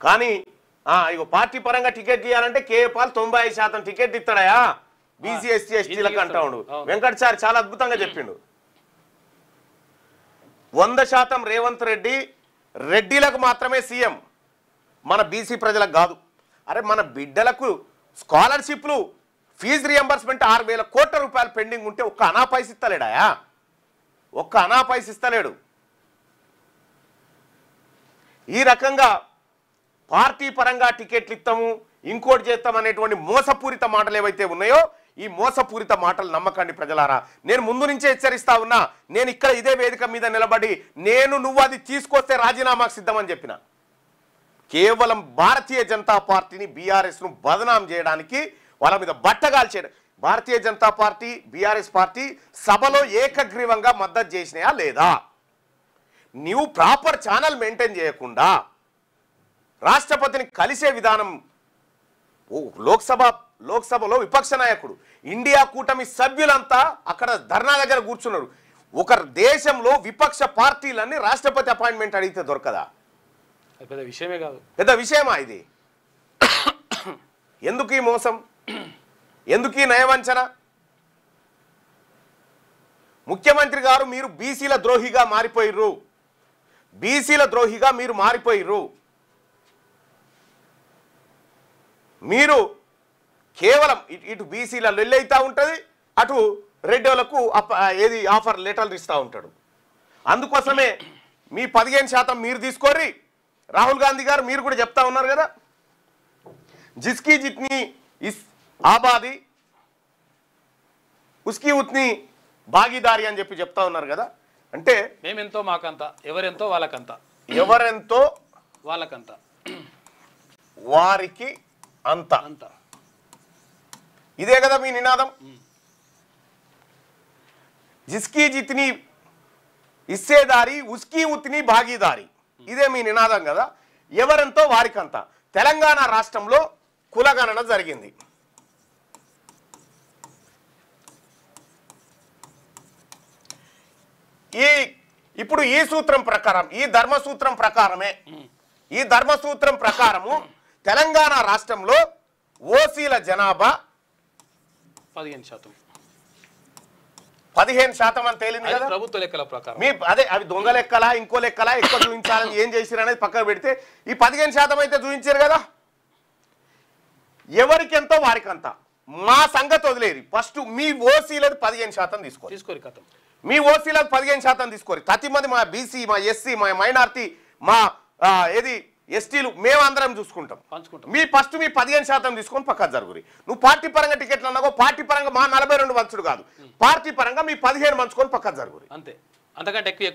కానీ ఇగో పార్టీ పరంగా టికెట్ ఇవ్వాలంటే కేపాల్ 95% టికెట్ ఇస్తాడయా బీసీ ఎస్టీ ఎస్టీలకు అంటా ఉండు. వెంకటచారి చాలా అద్భుతంగా చెప్పిండు. 100% రేవంత్ రెడ్డి రెడ్డిలకు మాత్రమే సీఎం, మన బీసీ ప్రజలకు కాదు. అరే మన బిడ్డలకు స్కాలర్షిప్లు ఫీజు రియంబర్స్మెంట్ 6,000 కోట్ల రూపాయలు పెండింగ్ ఉంటే ఒక్క అనా పైస ఇస్తలేడాయా, ఒక్క అనా పైస ఇస్తలేడు. ఈ రకంగా పార్టీ పరంగా టికెట్లు ఇస్తాము ఇంకోటి చేస్తాం అనేటువంటి మోసపూరిత మాటలు ఏవైతే ఉన్నాయో ఈ మోసపూరిత మాటలు నమ్మకండి ప్రజలారా. నేను ముందు నుంచే హెచ్చరిస్తా ఉన్నా. నేను ఇక్కడ ఇదే వేదిక మీద నిలబడి నువ్వు అది తీసుకొస్తే రాజీనామాకు సిద్ధమని చెప్పిన. కేవలం భారతీయ జనతా పార్టీని బీఆర్ఎస్ను బదనాం చేయడానికి వాళ్ళ మీద బట్టగాలు చేయడం. Bharatiya Janata party BRS party సభలో ఏకగ్రీవంగా మద్దతు చేసినాయా లేదా? నీవు ప్రాపర్ ఛానల్ మెయింటైన్ చేయకుండా రాష్ట్రపతిని కలిసే విధానం. లోక్సభలో విపక్ష నాయకుడు ఇండియా కూటమి సభ్యులంతా అక్కడ ధర్నా దగ్గర కూర్చున్నారు. ఒక దేశంలో విపక్ష పార్టీలన్నీ రాష్ట్రపతి అపాయింట్మెంట్ అడిగితే దొరకదా? పెద్ద విషయమే కాదు. పెద్ద విషయమా ఇది? ఎందుకు ఈ మోసం, ఎందుకు ఈ నయవంచన? ముఖ్యమంత్రి గారు మీరు బీసీల ద్రోహిగా మారిపోయిర్రు, బీసీల ద్రోహిగా మీరు మారిపోయిర్రు. మీరు కేవలం ఇటు బీసీల లొల్లైతా ఉంటుంది, అటు రెడ్డోలకు ఆఫర్ లెటర్లు ఇస్తూ ఉంటాడు. అందుకోసమే మీ 15% మీరు తీసుకోర్రి. రాహుల్ గాంధీ గారు మీరు కూడా చెప్తా ఉన్నారు కదా, జిస్కీ జిత్ని ఇస్ ఆబాది ఉస్కీ ఉత్ని భాగీదారి అని చెప్పి చెప్తా ఉన్నారు కదా. అంటే మేమెంతో మాకంత, ఎవరెంతో వాళ్ళకంత, ఎవరెంతో వాళ్ళకంత, వారికి అంత అంత. ఇదే కదా మీ నినాదం. జిస్కీ జిత్ని ఇస్సేదారి ఉస్కీ ఉత్ని భాగీదారి, ఇదే మీ నినాదం కదా. ఎవరెంతో వారికంత. తెలంగాణ రాష్ట్రంలో కులగణన జరిగింది. ఇప్పుడు ఈ సూత్రం ప్రకారం, ఈ ధర్మసూత్రం ప్రకారము తెలంగాణ రాష్ట్రంలో ఓసీల జనాభా 15% అని తేలింది కదా ప్రభుత్వ లెక్కల ప్రకారం. అదే అవి దొంగ లెక్కలా ఇంకో లెక్కలా ఎక్కువ చూపించాలని ఏం చేసిరు అనేది పక్కన పెడితే ఈ 15% అయితే చూపించారు కదా. ఎవరికి ఎంతో వారికంతా. మా సంగతి వదిలేది. ఫస్ట్ మీ ఓసీలది 15% తీసుకోరు కథం. మీ ఓసీలకు 15% తీసుకోరు. ప్రతి మంది మా బీసీ, మా ఎస్సీ, మా మైనార్టీ, మా ఎస్టీలు మేమందరం చూసుకుంటాం. మీ ఫస్ట్ మీ 15% తీసుకొని పక్కన జరుగురి. నువ్వు పార్టీ పరంగా టికెట్లు అన్నాగో పార్టీ పరంగా మా 42 మంచుడు కాదు, పార్టీ పరంగా మీ 15 మంచుకొని పక్కన జరుగురి. అంతే, అంతకంటే ఎక్కువ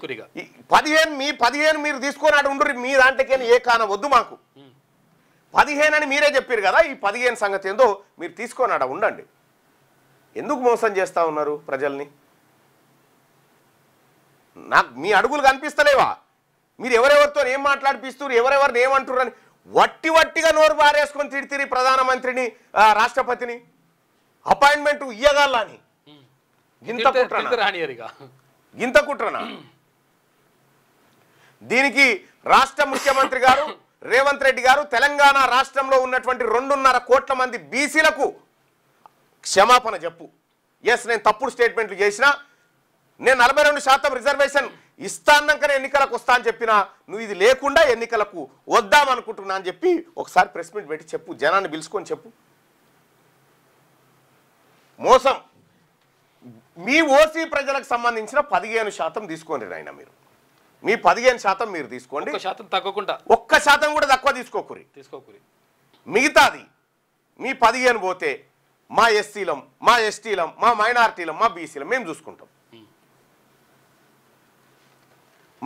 15 మీరు తీసుకొని అటు ఉండ్రి. మీ దాంట్లోకి ఏ కాన వద్దు మాకు. 15 అని మీరే చెప్పారు కదా. ఈ 15 సంగతి ఏందో మీరు తీసుకొని అడ ఉండండి. ఎందుకు మోసం చేస్తా ఉన్నారు ప్రజల్ని? నాకు మీ అడుగులు కనిపిస్తలేవా? మీరు ఎవరెవరితో ఏం మాట్లాడిపిస్తారు, ఎవరెవరిని ఏమంటారు అని వట్టిగా నోరు బారేసుకొని తిడితిరి ప్రధానమంత్రిని, రాష్ట్రపతిని. అపాయింట్మెంట్ ఇయ్యగలని ఇంత కుట్రనా? దీనికి రాష్ట్ర ముఖ్యమంత్రి గారు రేవంత్ రెడ్డి గారు తెలంగాణ రాష్ట్రంలో ఉన్నటువంటి 2.5 కోట్ల మంది బీసీలకు క్షమాపణ చెప్పు. ఎస్, నేను తప్పుడు స్టేట్మెంట్లు చేసినా, నేను 42% రిజర్వేషన్ ఇస్తాన్నాకనే ఎన్నికలకు వస్తా అని చెప్పినా, నువ్వు ఇది లేకుండా ఎన్నికలకు వద్దామనుకుంటున్నా అని చెప్పి ఒకసారి ప్రెస్ మీట్ పెట్టి చెప్పు, జనాన్ని పిలుచుకొని చెప్పు. మోసం. మీ ఓసీ ప్రజలకు సంబంధించిన 15% తీసుకోండి నాయన. మీరు మీ 15% మీరు తీసుకోండి. 1% తగ్గకుండా, 1% కూడా తక్కువ తీసుకోకూరి. మిగతాది మీ 15 పోతే మా ఎస్సీలం, మా ఎస్టీలం, మా మైనార్టీలం, మా బీసీలం మేము చూసుకుంటాం.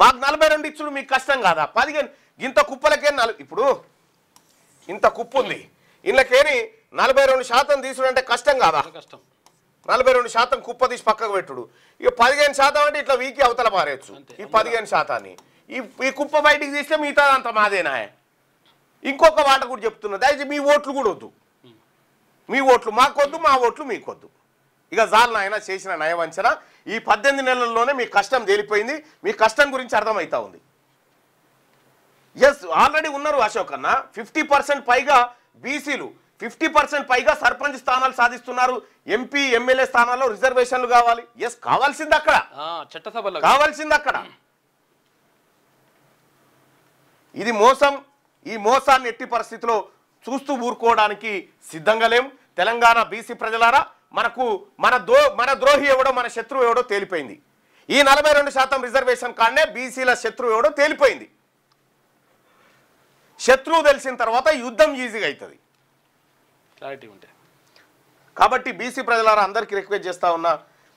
మాకు 42 ఇచ్చుడు మీకు కష్టం కాదా? 15 ఇంత కుప్పలకే ఇప్పుడు ఇంత కుప్పు ఉంది, ఇళ్ళకేని 42% తీసుడు అంటే కష్టం కాదా? కష్టం. 42% కుప్ప తీసి పక్కకు పెట్టుడు. ఇక 15% అంటే ఇట్లా వీకి అవతల మారేయచ్చు. ఈ 15%ని ఈ కుప్ప బయటికి తీస్తే మిగతా అంత మాదేనా? ఇంకొక మాట కూడా చెప్తున్నా, దయచేసి మీ ఓట్లు కూడా వద్దు. మీ ఓట్లు మాకొద్దు, మా ఓట్లు మీకొద్దు. ఇక జాలు నాయన చేసిన నయవంచన. ఈ 18 నెలల్లోనే మీ కష్టం తేలిపోయింది. మీ కష్టం గురించి అర్థమవుతా ఉంది. ఎస్ ఆల్రెడీ ఉన్నారు అశోక్ అన్న 50% పైగా బీసీలు 50% పైగా సర్పంచ్ స్థానాలు సాధిస్తున్నారు. ఎంపీ ఎమ్మెల్యే స్థానాల్లో రిజర్వేషన్లు కావాలి. ఎస్ కావాల్సింది అక్కడ, చట్టసభలో కావాల్సింది అక్కడ. ఇది మోసం. ఈ మోసాన్ని ఎట్టి పరిస్థితిలో చూస్తూ ఊరుకోవడానికి సిద్ధంగా లేం. తెలంగాణ బీసీ ప్రజలారా, మన ద్రోహి ఎవడో మన శత్రువు ఎవడో తేలిపోయింది. ఈ 42% రిజర్వేషన్ కాడనే బీసీల శత్రువు ఎవడో తేలిపోయింది. శత్రువు తెలిసిన తర్వాత యుద్ధం ఈజీగా అవుతుంది. క్లారిటీ ఉంటే కాబట్టి బీసీ ప్రజలారా అందరికీ రిక్వెస్ట్ చేస్తా ఉన్నా,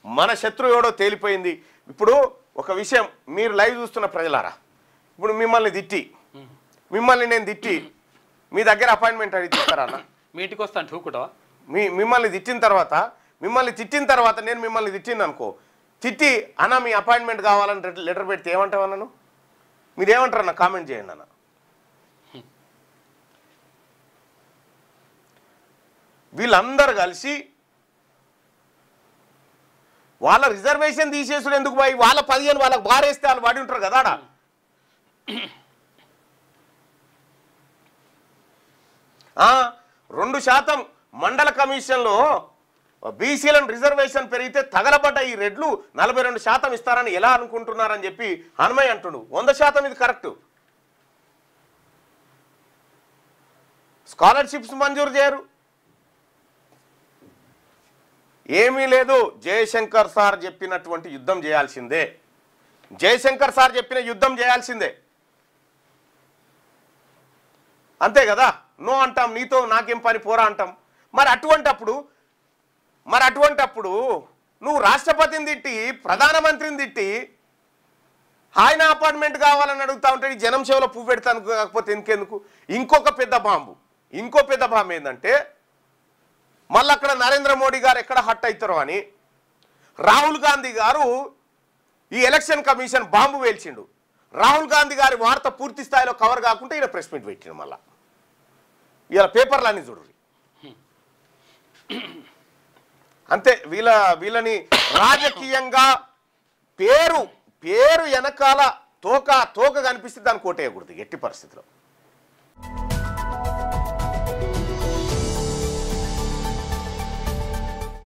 మన శత్రువు ఎవడో తేలిపోయింది. ఇప్పుడు ఒక విషయం, మీరు లైవ్ చూస్తున్న ప్రజలారా, ఇప్పుడు మిమ్మల్ని నేను తిట్టి మీ దగ్గర అపాయింట్మెంట్ అడిగి తీస్తారా అన్న? మీ ఇంటికి వస్తాను చూకుంటావా? మిమ్మల్ని తిట్టిన తర్వాత నేను మిమ్మల్ని తిట్టింది అనుకో, తిట్టి అన్న మీ అపాయింట్మెంట్ కావాలని లెటర్ పెడితే ఏమంటావు అన్నను? మీరు ఏమంటారు అన్న? కామెంట్ చేయండి అన్న. వీళ్ళందరూ కలిసి వాళ్ళ రిజర్వేషన్ తీసేసుడు ఎందుకు పోయి వాళ్ళ 15 వాళ్ళకి బారేస్తే వాళ్ళు పడి ఉంటారు కదా. 2% మండల కమిషన్లో బీసీలను రిజర్వేషన్ పెరిగితే తగలబడ్డ ఈ రెడ్లు 42% ఇస్తారని ఎలా అనుకుంటున్నారని చెప్పి హనుమయ్య అంటుండు. 100% ఇది కరెక్ట్. స్కాలర్షిప్స్ మంజూరు చేయరు, ఏమీ లేదు. జయశంకర్ సార్ చెప్పినటువంటి యుద్ధం చేయాల్సిందే. జయశంకర్ సార్ చెప్పిన యుద్ధం చేయాల్సిందే, అంతే కదా. నో అంటాం, నీతో నాకేం పని పోరా అంటాం. మరి అటువంటప్పుడు నువ్వు రాష్ట్రపతిని తిట్టి ప్రధానమంత్రిని తిట్టి ఆయన అపార్ట్మెంట్ కావాలని అడుగుతా ఉంటే జనం సేవలో పువ్వు పెడతాను, కాకపోతే ఇంకెందుకు? ఇంకో పెద్ద బాంబు ఏంటంటే, మళ్ళీ అక్కడ నరేంద్ర మోడీ గారు ఎక్కడ హట్ అవుతారో అని రాహుల్ గాంధీ గారు ఈ ఎలక్షన్ కమిషన్ బాంబు వేల్చిండు. రాహుల్ గాంధీ గారి వార్త పూర్తి స్థాయిలో కవర్ కాకుండా ఈయన ప్రెస్ మీట్ పెట్టిండు. మళ్ళా ఇలా పేపర్లు అన్ని చూడండి. అంతే. వీళ్ళని రాజకీయంగా పేరు వెనకాల తోక కనిపిస్తే దాన్ని కోటేయకూడదు ఎట్టి పరిస్థితిలో.